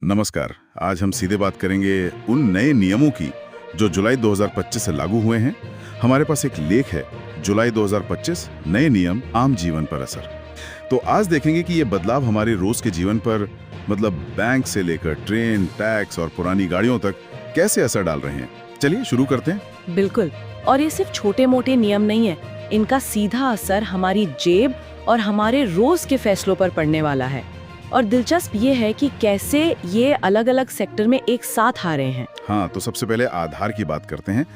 नमस्कार। आज हम सीधे बात करेंगे उन नए नियमों की जो जुलाई 2025 से लागू हुए हैं। हमारे पास एक लेख है, जुलाई 2025 नए नियम आम जीवन पर असर। तो आज देखेंगे कि ये बदलाव हमारे रोज के जीवन पर, मतलब बैंक से लेकर ट्रेन, टैक्स और पुरानी गाड़ियों तक कैसे असर डाल रहे हैं। चलिए शुरू करते हैं। बिल्कुल। और ये सिर्फ छोटे मोटे नियम नहीं है, इनका सीधा असर हमारी जेब और हमारे रोज के फैसलों पर पड़ने वाला है। और दिलचस्प ये है कि कैसे ये अलग अलग सेक्टर में एक साथ आ रहे हैं। हाँ, तो सबसे पहले आधार की बात करते हैं।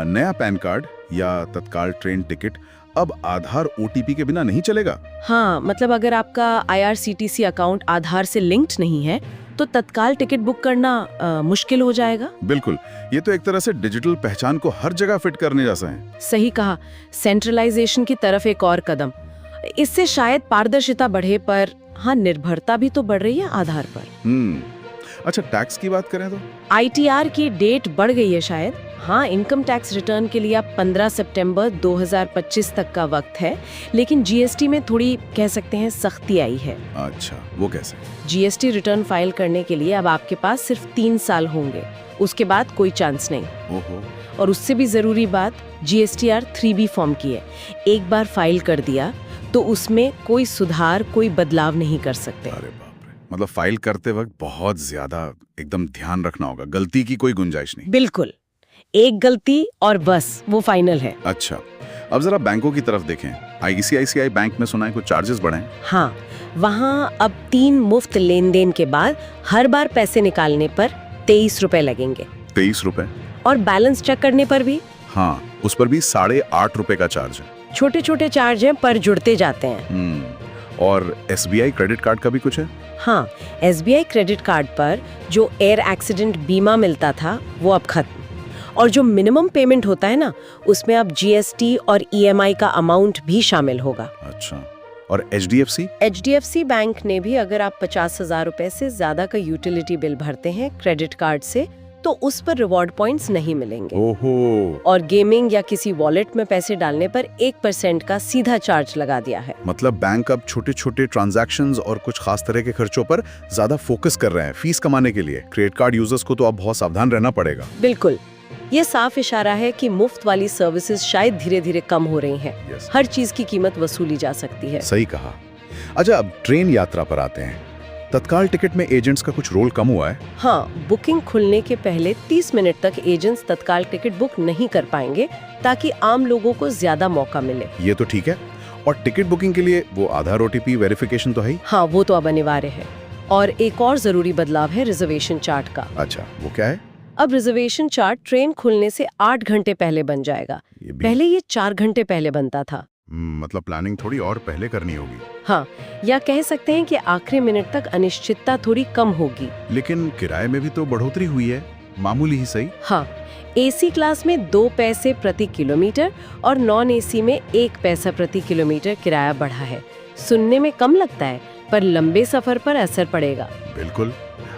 नया पैन कार्ड या तत्काल ट्रेन टिकट अब आधार OTP के बिना नहीं चलेगा। हाँ, मतलब अगर आपका IRCTC अकाउंट आधार से लिंक्ड नहीं है तो तत्काल टिकट बुक करना मुश्किल हो जाएगा। बिल्कुल, ये तो एक तरह से डिजिटल पहचान को हर जगह फिट करने जैसा है। सही कहा, सेंट्रलाइजेशन की तरफ एक और कदम। इससे शायद पारदर्शिता बढ़े, पर हाँ, निर्भरता भी तो बढ़ रही है आधार पर। अच्छा, टैक्स की बात करें तो ITR की डेट बढ़ गई है शायद। हाँ, इनकम टैक्स रिटर्न के लिए अब 15 सितंबर 2025 तक का वक्त है, लेकिन GST में थोड़ी कह सकते हैं सख्ती आई है। अच्छा, वो कैसे? GST रिटर्न फाइल करने के लिए अब आपके पास सिर्फ 3 साल होंगे, उसके बाद कोई चांस नहीं। ओहो। और उससे भी जरूरी बात, GSTR 3B फॉर्म की है। एक बार फाइल कर दिया तो उसमें कोई सुधार, कोई बदलाव नहीं कर सकते। अरे बाप रे, मतलब फाइल करते वक्त बहुत ज्यादा एकदम ध्यान रखना होगा, गलती की कोई गुंजाइश नहीं। बिल्कुल, एक गलती और बस वो फाइनल है। अच्छा, अब जरा बैंकों की तरफ देखें। ICICI बैंक में सुना है कुछ चार्जेस बढ़े हैं। हाँ, वहाँ अब 3 मुफ्त लेन देन के बाद हर बार पैसे निकालने पर 23 रुपए लगेंगे। 23 रुपए? और बैलेंस चेक करने पर भी? हाँ, उस पर भी 8.5 रुपए का चार्ज है। छोटे छोटे चार्ज हैं पर जुड़ते जाते हैं। और SBI क्रेडिट कार्ड का भी कुछ है? हाँ, SBI क्रेडिट कार्ड पर जो एयर एक्सीडेंट बीमा मिलता था वो अब खत्म। और जो मिनिमम पेमेंट होता है ना, उसमें अब GST और EMI का अमाउंट भी शामिल होगा। अच्छा, और HDFC बैंक ने भी, अगर आप 50,000 रुपए से ज्यादा का यूटिलिटी बिल भरते हैं क्रेडिट कार्ड से, तो उस पर रिवॉर्ड पॉइंट्स नहीं मिलेंगे। ओहो। और गेमिंग या किसी वॉलेट में पैसे डालने पर 1% का सीधा चार्ज लगा दिया है। मतलब बैंक अब छोटे छोटे ट्रांजैक्शंस और कुछ खास तरह के खर्चों पर ज्यादा फोकस कर रहे हैं फीस कमाने के लिए। क्रेडिट कार्ड यूजर्स को तो अब बहुत सावधान रहना पड़ेगा। बिल्कुल, ये साफ इशारा है कि मुफ्त वाली सर्विसेज शायद धीरे धीरे कम हो रही हैं। हर चीज की कीमत वसूली जा सकती है। सही कहा। अच्छा, अब ट्रेन यात्रा पर आते हैं। तत्काल टिकट में एजेंट्स का कुछ रोल कम हुआ है। हाँ, बुकिंग खुलने के पहले 30 मिनट तक एजेंट्स तत्काल टिकट बुक नहीं कर पाएंगे, ताकि आम लोगों को ज्यादा मौका मिले। ये तो ठीक है। और टिकट बुकिंग के लिए वो आधार OTP वेरिफिकेशन तो है ही। हाँ, वो तो अब अनिवार्य है। और एक और जरूरी बदलाव है रिजर्वेशन चार्ट का। अच्छा, वो क्या है? अब रिजर्वेशन चार्ट ट्रेन खुलने से 8 घंटे पहले बन जाएगा। पहले ये 4 घंटे पहले बनता था। मतलब प्लानिंग थोड़ी और पहले करनी होगी। हाँ, या कह सकते हैं कि आखिरी मिनट तक अनिश्चितता थोड़ी कम होगी। लेकिन किराए में भी तो बढ़ोतरी हुई है, मामूली ही सही। हाँ, AC क्लास में 2 पैसे प्रति किलोमीटर और नॉन AC में 1 पैसा प्रति किलोमीटर किराया बढ़ा है। सुनने में कम लगता है, पर लंबे सफर पर असर पड़ेगा। बिल्कुल।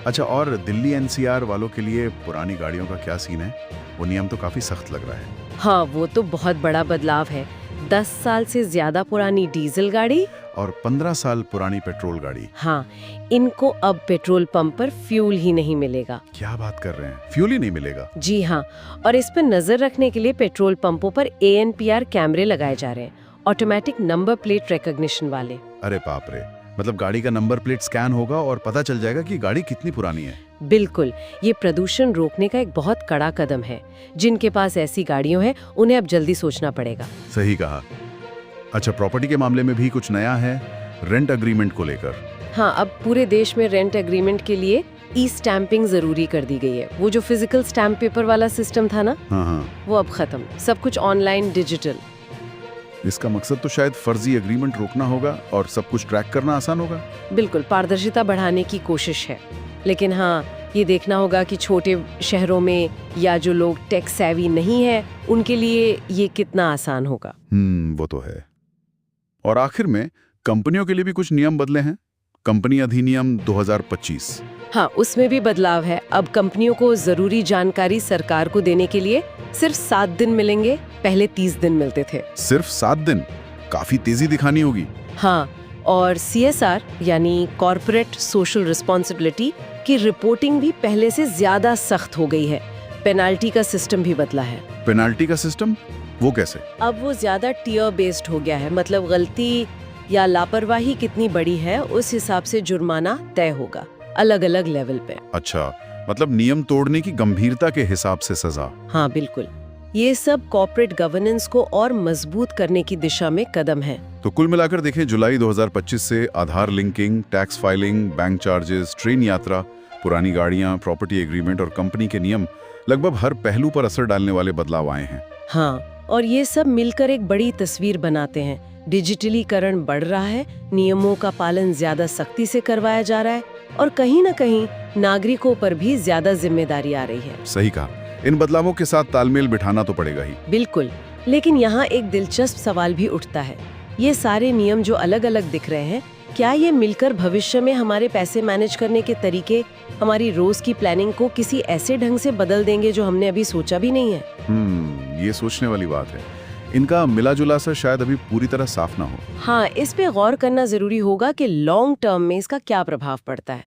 अच्छा, और दिल्ली NCR वालों के लिए पुरानी गाड़ियों का क्या सीन है? वो नियम तो काफी सख्त लग रहा है। हाँ, वो तो बहुत बड़ा बदलाव है। 10 साल से ज्यादा पुरानी डीजल गाड़ी और 15 साल पुरानी पेट्रोल गाड़ी। हाँ, इनको अब पेट्रोल पंप पर फ्यूल ही नहीं मिलेगा। क्या बात कर रहे हैं, फ्यूल ही नहीं मिलेगा? जी हाँ, और इस पर नजर रखने के लिए पेट्रोल पंपों पर ANPR कैमरे लगाए जा रहे हैं, ऑटोमेटिक नंबर प्लेट रिकॉग्निशन वाले। अरे बाप रे, मतलब गाड़ी का नंबर प्लेट स्कैन होगा और पता चल जाएगा कि गाड़ी कितनी पुरानी है। बिल्कुल, ये प्रदूषण रोकने का एक बहुत कड़ा कदम है। जिनके पास ऐसी गाड़ियां हैं, उन्हें अब जल्दी सोचना पड़ेगा। सही कहा। अच्छा, प्रॉपर्टी के मामले में भी कुछ नया है, रेंट एग्रीमेंट को लेकर। हाँ, अब पूरे देश में रेंट एग्रीमेंट के लिए ई-स्टैंपिंग जरूरी कर दी गई है। वो जो फिजिकल स्टैंप पेपर वाला सिस्टम था ना, वो अब खत्म। सब कुछ ऑनलाइन, डिजिटल। इसका मकसद तो शायद फर्जी एग्रीमेंट रोकना होगा और सब कुछ ट्रैक करना आसान होगा। बिल्कुल, पारदर्शिता बढ़ाने की कोशिश है। लेकिन हाँ, ये देखना होगा कि छोटे शहरों में या जो लोग टेक सेवी नहीं है, उनके लिए ये कितना आसान होगा। वो तो है। और आखिर में कंपनियों के लिए भी कुछ नियम बदले हैं। कंपनी अधिनियम 2025। हाँ, उसमें भी बदलाव है। अब कंपनियों को जरूरी जानकारी सरकार को देने के लिए सिर्फ 7 दिन मिलेंगे, पहले 30 दिन मिलते थे। सिर्फ 7 दिन? काफी तेजी दिखानी होगी। हाँ, और CSR यानी कॉर्पोरेट सोशल रिस्पॉन्सिबिलिटी कि रिपोर्टिंग भी पहले से ज्यादा सख्त हो गई है। पेनाल्टी का सिस्टम भी बदला है। पेनाल्टी का सिस्टम वो कैसे? अब वो ज्यादा टियर बेस्ड हो गया है, मतलब गलती या लापरवाही कितनी बड़ी है उस हिसाब से जुर्माना तय होगा, अलग अलग लेवल पे। अच्छा, मतलब नियम तोड़ने की गंभीरता के हिसाब से सजा। हाँ बिल्कुल, ये सब कॉर्पोरेट गवर्नेंस को और मजबूत करने की दिशा में कदम है। तो कुल मिलाकर देखें, जुलाई 2025 से Aadhaar linking, tax filing, bank charges, train यात्रा, पुरानी गाड़ियां, प्रॉपर्टी एग्रीमेंट और कंपनी के नियम, लगभग हर पहलू पर असर डालने वाले बदलाव आए हैं। हाँ, और ये सब मिलकर एक बड़ी तस्वीर बनाते हैं। डिजिटलीकरण बढ़ रहा है, नियमों का पालन ज्यादा सख्ती से करवाया जा रहा है और कहीं न कहीं नागरिकों पर भी ज्यादा जिम्मेदारी आ रही है। सही कहा, इन बदलावों के साथ तालमेल बिठाना तो पड़ेगा ही। बिल्कुल, लेकिन यहाँ एक दिलचस्प सवाल भी उठता है। ये सारे नियम जो अलग अलग दिख रहे हैं, क्या ये मिलकर भविष्य में हमारे पैसे मैनेज करने के तरीके, हमारी रोज की प्लानिंग को किसी ऐसे ढंग से बदल देंगे जो हमने अभी सोचा भी नहीं है? ये सोचने वाली बात है। इनका मिला जुला असर शायद अभी पूरी तरह साफ ना हो। हाँ, इस पे गौर करना जरूरी होगा कि लॉन्ग टर्म में इसका क्या प्रभाव पड़ता है।